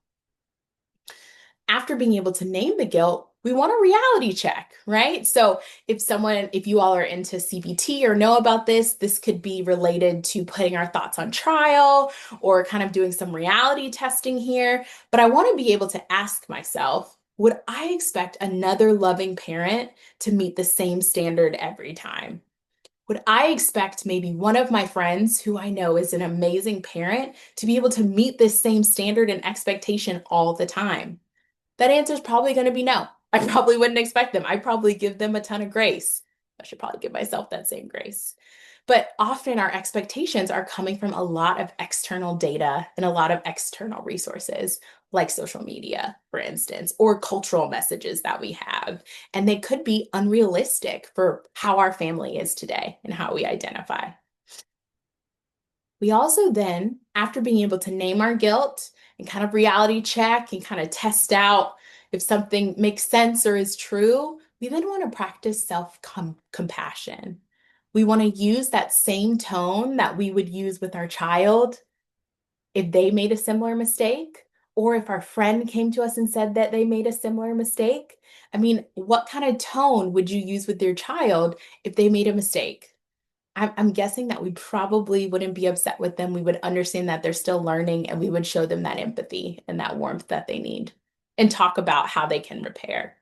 Speaker 2: After being able to name the guilt, we want a reality check, right? So if you all are into CBT or know about this, this could be related to putting our thoughts on trial or kind of doing some reality testing here. But I want to be able to ask myself, would I expect another loving parent to meet the same standard every time? Would I expect maybe one of my friends who I know is an amazing parent to be able to meet this same standard and expectation all the time? That answer is probably going to be no. I probably wouldn't expect them. I probably give them a ton of grace. I should probably give myself that same grace. But often our expectations are coming from a lot of external data and a lot of external resources, like social media, for instance, or cultural messages that we have. And they could be unrealistic for how our family is today and how we identify. We also then, after being able to name our guilt and kind of reality check and kind of test out if something makes sense or is true, we then want to practice self-compassion. We want to use that same tone that we would use with our child if they made a similar mistake, or if our friend came to us and said that they made a similar mistake. I mean, what kind of tone would you use with your child if they made a mistake? I'm guessing that we probably wouldn't be upset with them. We would understand that they're still learning and we would show them that empathy and that warmth that they need and talk about how they can repair.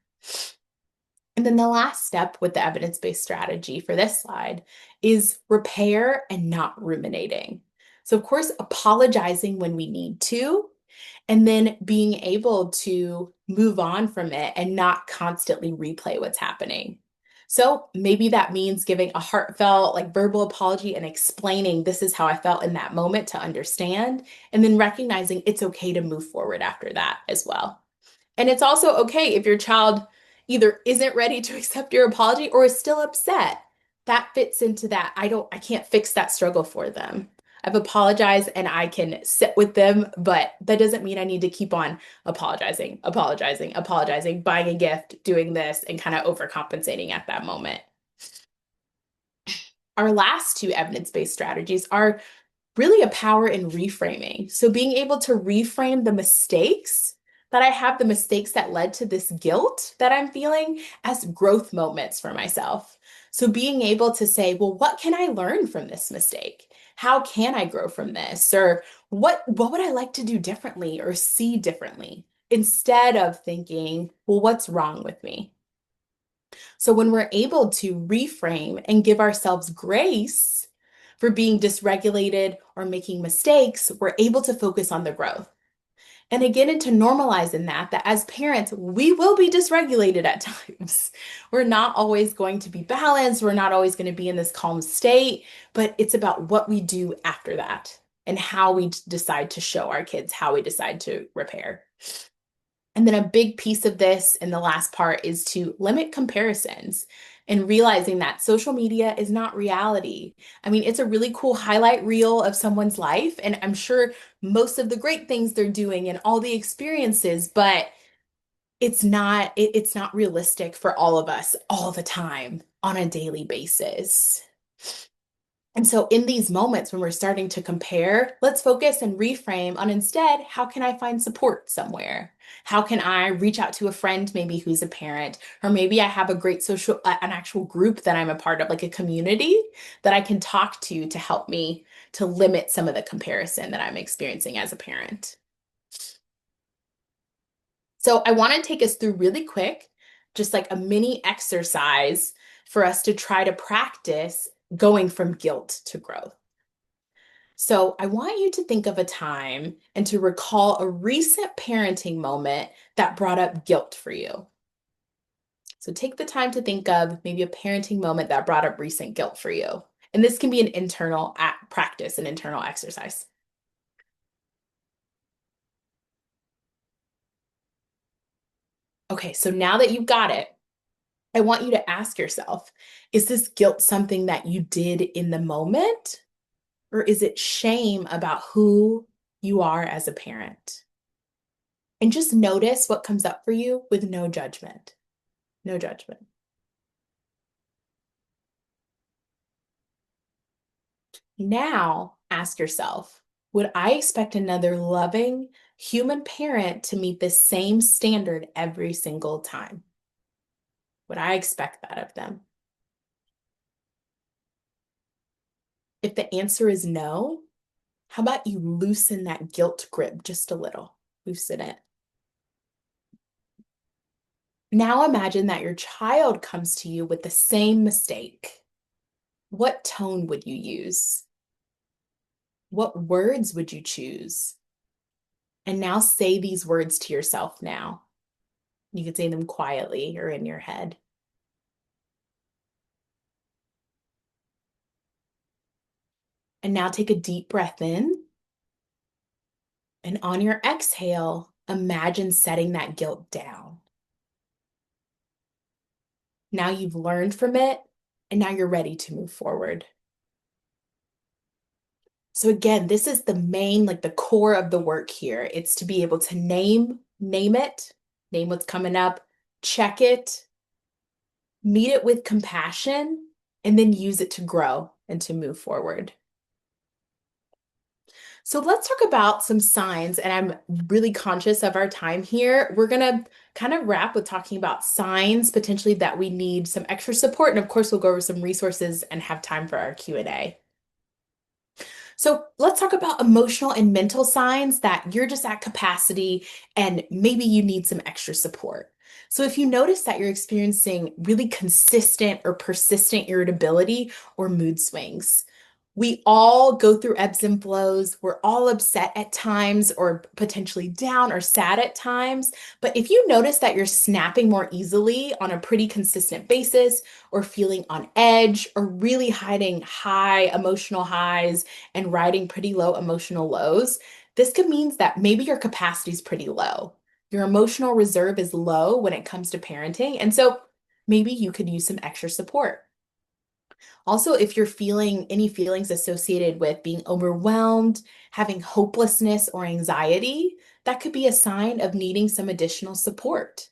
Speaker 2: And then the last step with the evidence-based strategy for this slide is repair and not ruminating. So, of course, apologizing when we need to, and then being able to move on from it and not constantly replay what's happening. So maybe that means giving a heartfelt, like verbal apology and explaining this is how I felt in that moment to understand, and then recognizing it's okay to move forward after that as well. And it's also okay if your child either isn't ready to accept your apology or is still upset. That fits into that. I can't fix that struggle for them. I've apologized and I can sit with them, but that doesn't mean I need to keep on apologizing, buying a gift, doing this, and kind of overcompensating at that moment. Our last two evidence-based strategies are really a power in reframing. So being able to reframe the mistakes that I have, the mistakes that led to this guilt that I'm feeling as growth moments for myself. So being able to say, well, what can I learn from this mistake? How can I grow from this? Or what would I like to do differently or see differently? Instead of thinking, well, what's wrong with me? So when we're able to reframe and give ourselves grace for being dysregulated or making mistakes, we're able to focus on the growth. And again, and to normalize in that as parents, we will be dysregulated at times. We're not always going to be balanced. We're not always going to be in this calm state, but it's about what we do after that and how we decide to show our kids, how we decide to repair. And then a big piece of this and the last part is to limit comparisons and realizing that social media is not reality. I mean, it's a really cool highlight reel of someone's life, and I'm sure most of the great things they're doing and all the experiences, but it's not realistic for all of us all the time on a daily basis. And so, in these moments when we're starting to compare, let's focus and reframe on instead, how can I find support somewhere? How can I reach out to a friend maybe who's a parent? Or maybe I have a great an actual group that I'm a part of, like a community that I can talk to help me to limit some of the comparison that I'm experiencing as a parent. So, I want to take us through really quick, just like a mini exercise for us to try to practice going from guilt to growth. So, I want you to think of a time and to recall a recent parenting moment that brought up guilt for you. So, take the time to think of maybe a parenting moment that brought up recent guilt for you. And this can be an internal practice, an internal exercise. Okay, so now that you've got it, I want you to ask yourself, is this guilt something that you did in the moment, or is it shame about who you are as a parent? And just notice what comes up for you with no judgment. No judgment. Now ask yourself, would I expect another loving human parent to meet the same standard every single time? Would I expect that of them? If the answer is no, how about you loosen that guilt grip just a little? Loosen it. Now imagine that your child comes to you with the same mistake. What tone would you use? What words would you choose? And now say these words to yourself now. You could say them quietly or in your head. And now take a deep breath in. And on your exhale, imagine setting that guilt down. Now you've learned from it, and now you're ready to move forward. So again, this is the main, like the core of the work here. It's to be able to name it, name what's coming up, check it, meet it with compassion, and then use it to grow and to move forward. So let's talk about some signs, and I'm really conscious of our time here. We're gonna kind of wrap with talking about signs potentially that we need some extra support, and of course we'll go over some resources and have time for our Q&A. So let's talk about emotional and mental signs that you're just at capacity and maybe you need some extra support. So if you notice that you're experiencing really consistent or persistent irritability or mood swings, we all go through ebbs and flows. We're all upset at times or potentially down or sad at times. But if you notice that you're snapping more easily on a pretty consistent basis or feeling on edge or really hiding high emotional highs and riding pretty low emotional lows, this could mean that maybe your capacity is pretty low. Your emotional reserve is low when it comes to parenting. And so maybe you could use some extra support. Also, if you're feeling any feelings associated with being overwhelmed, having hopelessness or anxiety, that could be a sign of needing some additional support.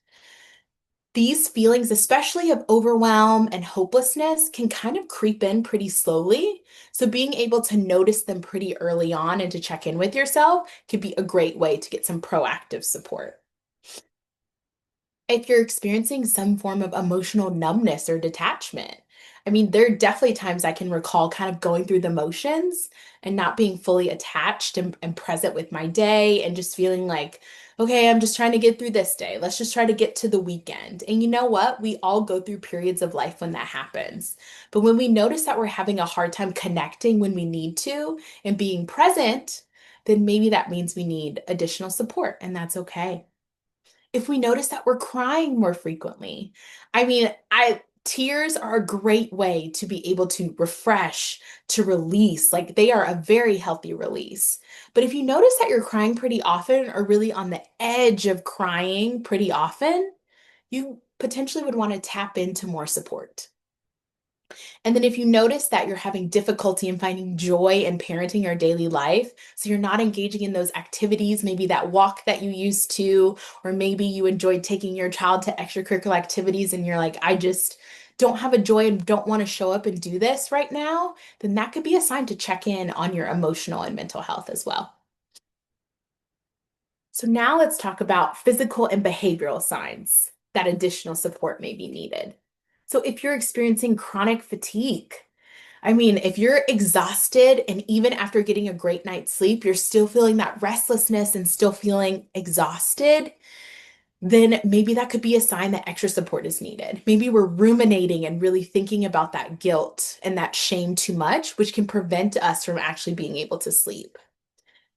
Speaker 2: These feelings, especially of overwhelm and hopelessness, can kind of creep in pretty slowly. So, being able to notice them pretty early on and to check in with yourself could be a great way to get some proactive support. If you're experiencing some form of emotional numbness or detachment. I mean, there are definitely times I can recall kind of going through the motions and not being fully attached and present with my day and just feeling like, okay, I'm just trying to get through this day. Let's just try to get to the weekend. And you know what? We all go through periods of life when that happens. But when we notice that we're having a hard time connecting when we need to and being present, then maybe that means we need additional support, and that's okay. If we notice that we're crying more frequently. I mean, I tears are a great way to be able to refresh, to release. Like they are a very healthy release. But if you notice that you're crying pretty often or really on the edge of crying pretty often, you potentially would want to tap into more support. And then if you notice that you're having difficulty in finding joy in parenting your daily life, so you're not engaging in those activities, maybe that walk that you used to, or maybe you enjoyed taking your child to extracurricular activities and you're like, I just don't have a joy and don't want to show up and do this right now, then that could be a sign to check in on your emotional and mental health as well. So now let's talk about physical and behavioral signs that additional support may be needed. So if you're experiencing chronic fatigue, I mean, if you're exhausted and even after getting a great night's sleep, you're still feeling that restlessness and still feeling exhausted, then maybe that could be a sign that extra support is needed. Maybe we're ruminating and really thinking about that guilt and that shame too much, which can prevent us from actually being able to sleep.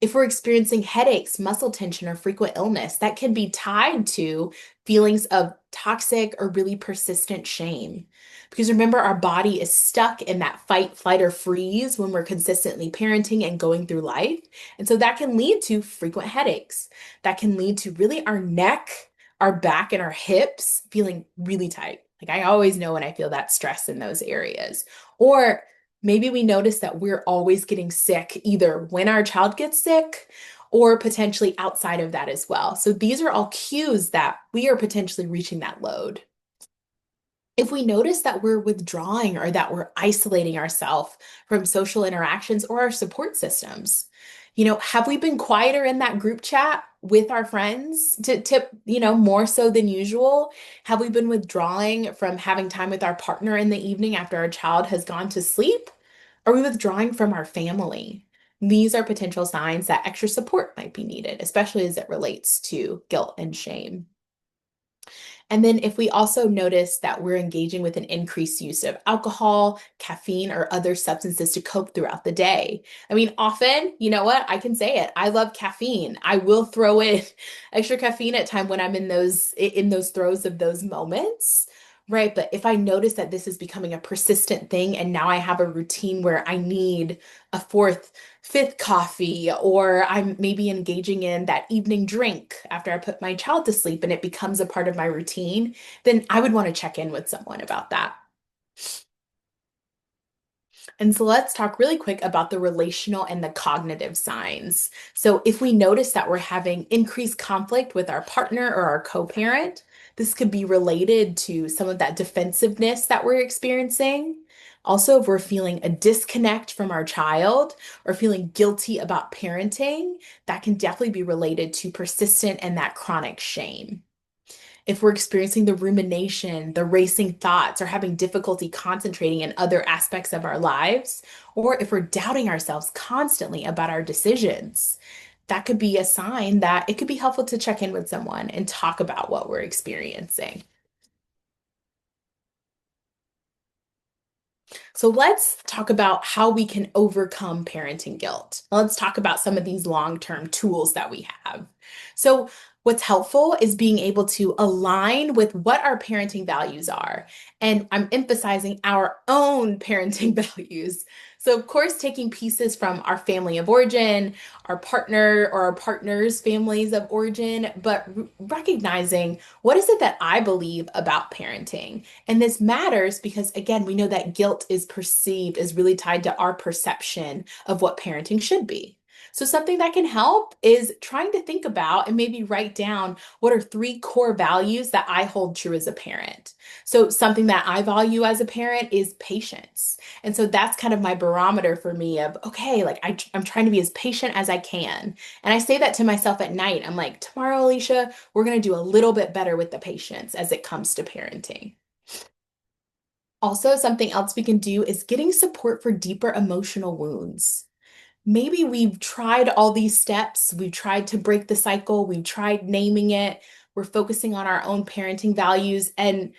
Speaker 2: If we're experiencing headaches, muscle tension, or frequent illness, that can be tied to feelings of toxic or really persistent shame. Because remember, our body is stuck in that fight, flight, or freeze when we're consistently parenting and going through life. And so that can lead to frequent headaches. That can lead to really our neck, our back and our hips feeling really tight. Like I always know when I feel that stress in those areas. Or maybe we notice that we're always getting sick, either when our child gets sick or potentially outside of that as well. So these are all cues that we are potentially reaching that load. If we notice that we're withdrawing or that we're isolating ourselves from social interactions or our support systems, have we been quieter in that group chat with our friends to tip, more so than usual? Have we been withdrawing from having time with our partner in the evening after our child has gone to sleep? Are we withdrawing from our family? These are potential signs that extra support might be needed, especially as it relates to guilt and shame. And then if we also notice that we're engaging with an increased use of alcohol, caffeine, or other substances to cope throughout the day. I mean, often, you know what? I can say it. I love caffeine. I will throw in extra caffeine at time when I'm in those throes of those moments. Right. But if I notice that this is becoming a persistent thing and now I have a routine where I need a fourth, fifth coffee, or I'm maybe engaging in that evening drink after I put my child to sleep and it becomes a part of my routine, then I would want to check in with someone about that. And so let's talk really quick about the relational and the cognitive signs. So if we notice that we're having increased conflict with our partner or our co-parent, this could be related to some of that defensiveness that we're experiencing. Also, if we're feeling a disconnect from our child or feeling guilty about parenting, that can definitely be related to persistent and that chronic shame. If we're experiencing the rumination, the racing thoughts, or having difficulty concentrating in other aspects of our lives, or if we're doubting ourselves constantly about our decisions, that could be a sign that it could be helpful to check in with someone and talk about what we're experiencing. So let's talk about how we can overcome parenting guilt. Let's talk about some of these long-term tools that we have. So what's helpful is being able to align with what our parenting values are. And I'm emphasizing our own parenting values. So of course, taking pieces from our family of origin, our partner or our partner's families of origin, but recognizing what is it that I believe about parenting? And this matters because, again, we know that guilt is perceived as really tied to our perception of what parenting should be. So, something that can help is trying to think about and maybe write down what are three core values that I hold true as a parent. So, something that I value as a parent is patience. And so that's kind of my barometer for me of, okay, like I'm trying to be as patient as I can. And I say that to myself at night. I'm like, tomorrow, Alicia, we're going to do a little bit better with the patience as it comes to parenting. Also, something else we can do is getting support for deeper emotional wounds. Maybe we've tried all these steps, we've tried to break the cycle, we've tried naming it, we're focusing on our own parenting values, and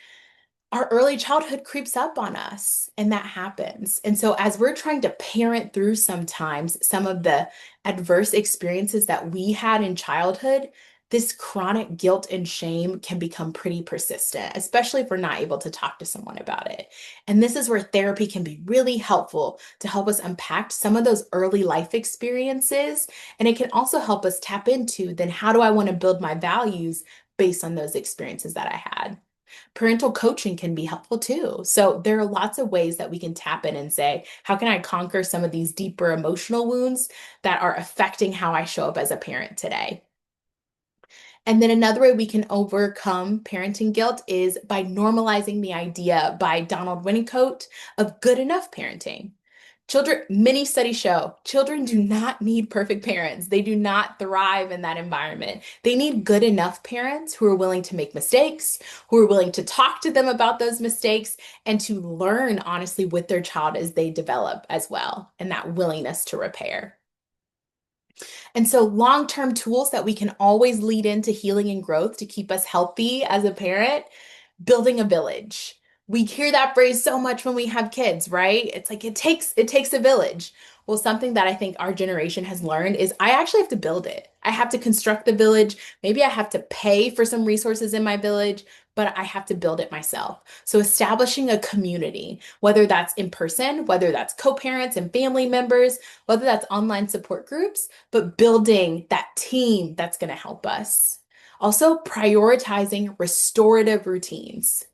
Speaker 2: our early childhood creeps up on us, and that happens. And so, as we're trying to parent through sometimes some of the adverse experiences that we had in childhood, this chronic guilt and shame can become pretty persistent, especially if we're not able to talk to someone about it. And this is where therapy can be really helpful to help us unpack some of those early life experiences. And it can also help us tap into then how do I want to build my values based on those experiences that I had. Parental coaching can be helpful too. So there are lots of ways that we can tap in and say, how can I conquer some of these deeper emotional wounds that are affecting how I show up as a parent today? And then another way we can overcome parenting guilt is by normalizing the idea by Donald Winnicott of good enough parenting. Many studies show children do not need perfect parents. They do not thrive in that environment. They need good enough parents who are willing to make mistakes, who are willing to talk to them about those mistakes, and to learn honestly with their child as they develop as well, and that willingness to repair. And so, long term tools that we can always lead into healing and growth to keep us healthy as a parent, building a village. We hear that phrase so much when we have kids, right? It's like it takes a village. Well, something that I think our generation has learned is I actually have to build it. I have to construct the village. Maybe I have to pay for some resources in my village, but I have to build it myself. So establishing a community, whether that's in person, whether that's co-parents and family members, whether that's online support groups, but building that team that's going to help us. Also, prioritizing restorative routines.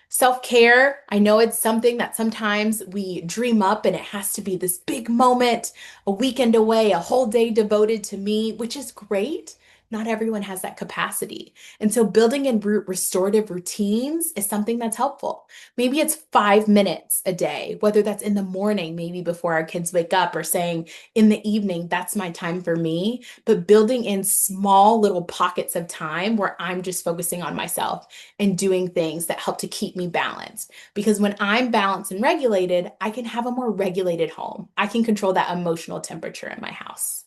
Speaker 2: Self-care, I know it's something that sometimes we dream up and it has to be this big moment, a weekend away, a whole day devoted to me, which is great. Not everyone has that capacity. And so building in restorative routines is something that's helpful. Maybe it's 5 minutes a day, whether that's in the morning, maybe before our kids wake up, or saying in the evening, that's my time for me. But building in small little pockets of time where I'm just focusing on myself and doing things that help to keep me balanced. Because when I'm balanced and regulated, I can have a more regulated home. I can control that emotional temperature in my house.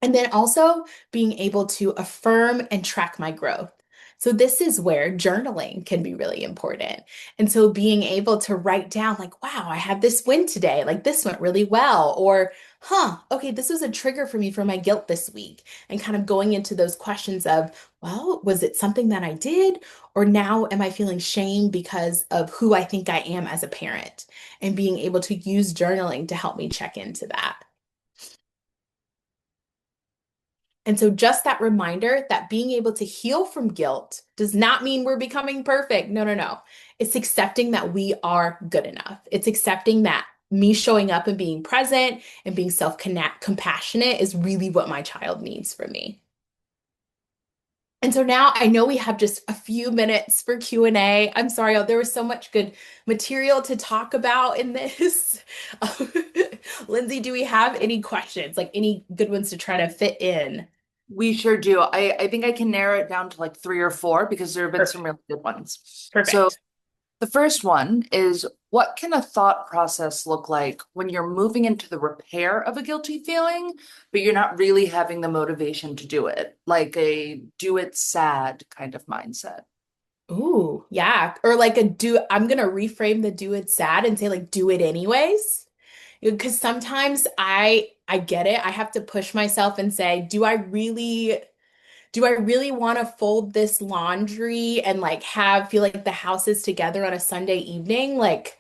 Speaker 2: And then also being able to affirm and track my growth. So, this is where journaling can be really important. And so, being able to write down, like, wow, I had this win today, like, this went really well, or, okay, this was a trigger for me for my guilt this week. And kind of going into those questions of, well, was it something that I did? Or now am I feeling shame because of who I think I am as a parent? And being able to use journaling to help me check into that. And so, just that reminder that being able to heal from guilt does not mean we're becoming perfect. No, no, no. It's accepting that we are good enough. It's accepting that me showing up and being present and being compassionate is really what my child needs from me. And so now I know we have just a few minutes for Q&A. I'm sorry, there was so much good material to talk about in this. Lindsay, do we have any questions, like any good ones to try to fit in?
Speaker 1: We sure do. I think I can narrow it down to like three or four because there have been some
Speaker 2: Perfect.
Speaker 1: really good ones. So
Speaker 2: Perfect.
Speaker 1: the first one is, what can a thought process look like when you're moving into the repair of a guilty feeling, but you're not really having the motivation to do it? Like a do it sad kind of mindset.
Speaker 2: Ooh, yeah. Or like I'm gonna reframe the do it sad and say like do it anyways. Because sometimes I get it. I have to push myself and say, do I really want to fold this laundry and like have feel like the house is together on a Sunday evening? Like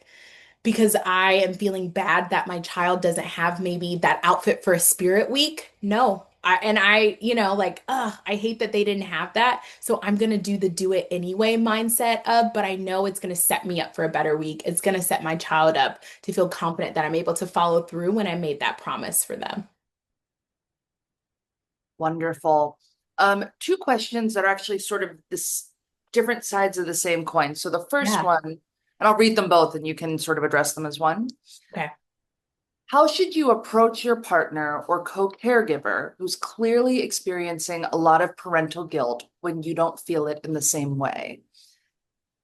Speaker 2: because I am feeling bad that my child doesn't have maybe that outfit for a spirit week. No. Like, I hate that they didn't have that. So I'm going to do the do it anyway mindset of, but I know it's going to set me up for a better week. It's going to set my child up to feel confident that I'm able to follow through when I made that promise for them.
Speaker 1: Wonderful. Two questions that are actually sort of this different sides of the same coin. So the first
Speaker 2: Yeah.
Speaker 1: one, and I'll read them both and you can sort of address them as one.
Speaker 2: Okay.
Speaker 1: How should you approach your partner or co-caregiver who's clearly experiencing a lot of parental guilt when you don't feel it in the same way?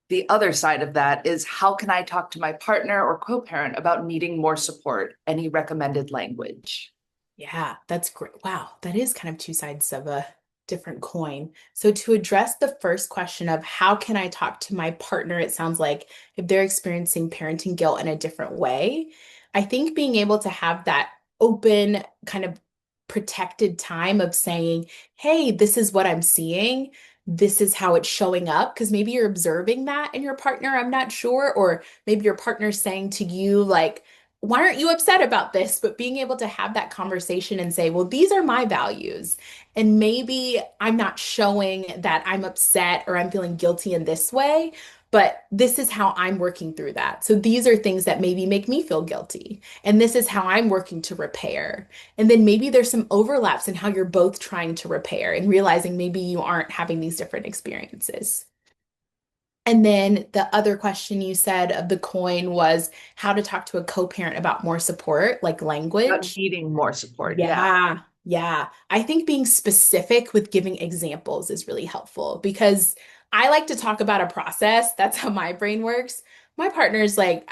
Speaker 1: The other side of that is, how can I talk to my partner or co-parent about needing more support? Any recommended language?
Speaker 2: Yeah, that's great. Wow, that is kind of two sides of a different coin. So, to address the first question of how can I talk to my partner, it sounds like if they're experiencing parenting guilt in a different way, I think being able to have that open, kind of protected time of saying, hey, this is what I'm seeing. This is how it's showing up. Because maybe you're observing that in your partner, I'm not sure. Or maybe your partner's saying to you, like, why aren't you upset about this? But being able to have that conversation and say, well, these are my values. And maybe I'm not showing that I'm upset or I'm feeling guilty in this way, but this is how I'm working through that. So these are things that maybe make me feel guilty. And this is how I'm working to repair. And then maybe there's some overlaps in how you're both trying to repair and realizing maybe you aren't having these different experiences. And then the other question you said of the coin was how to talk to a co-parent about more support, like
Speaker 1: About
Speaker 2: language.
Speaker 1: needing more support. Yeah.
Speaker 2: Yeah, yeah. I think being specific with giving examples is really helpful because I like to talk about a process. That's how my brain works. My partner's like,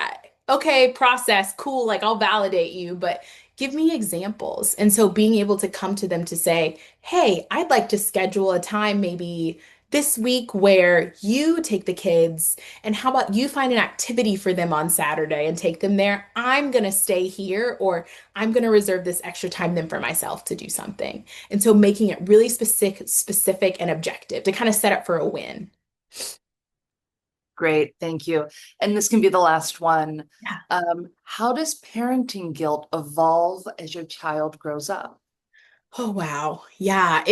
Speaker 2: okay, process, cool, like I'll validate you, but give me examples. And so being able to come to them to say, hey, I'd like to schedule a time maybe this week where you take the kids, and how about you find an activity for them on Saturday and take them there? I'm going to stay here, or I'm going to reserve this extra time then for myself to do something. And so making it really specific and objective to kind of set up for a win.
Speaker 1: Great. Thank you. And this can be the last one.
Speaker 2: Yeah.
Speaker 1: How does parenting guilt evolve as your child grows up?
Speaker 2: Oh, wow. Yeah.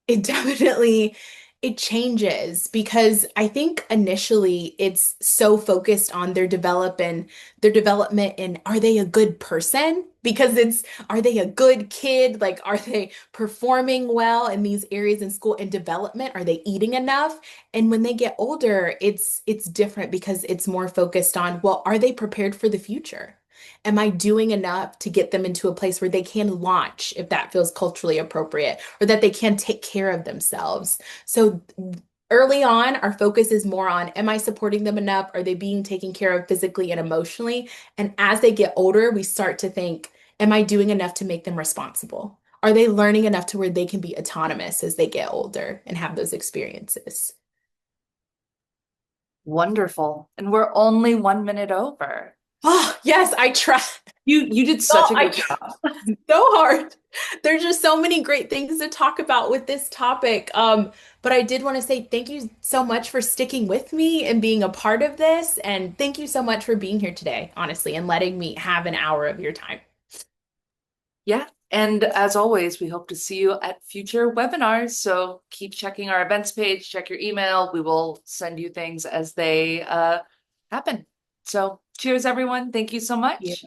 Speaker 2: It definitely it changes because I think initially it's so focused on their development and are they a good person? Because it's are they a good kid? Like are they performing well in these areas in school and development? Are they eating enough? And when they get older, it's different because it's more focused on, well, are they prepared for the future? Am I doing enough to get them into a place where they can launch if that feels culturally appropriate or that they can take care of themselves? So early on, our focus is more on, am I supporting them enough? Are they being taken care of physically and emotionally? And as they get older, we start to think, am I doing enough to make them responsible? Are they learning enough to where they can be autonomous as they get older and have those experiences?
Speaker 1: Wonderful. And we're only 1 minute over.
Speaker 2: Oh, yes, I try.
Speaker 1: You did such
Speaker 2: Oh,
Speaker 1: a
Speaker 2: I
Speaker 1: good
Speaker 2: try
Speaker 1: job.
Speaker 2: so hard. There's just so many great things to talk about with this topic. But I did want to say thank you so much for sticking with me and being a part of this. And thank you so much for being here today, honestly, and letting me have an hour of your time.
Speaker 1: Yeah. And as always, we hope to see you at future webinars. So keep checking our events page, check your email. We will send you things as they happen. So cheers, everyone. Thank you so
Speaker 2: Yeah.
Speaker 1: much.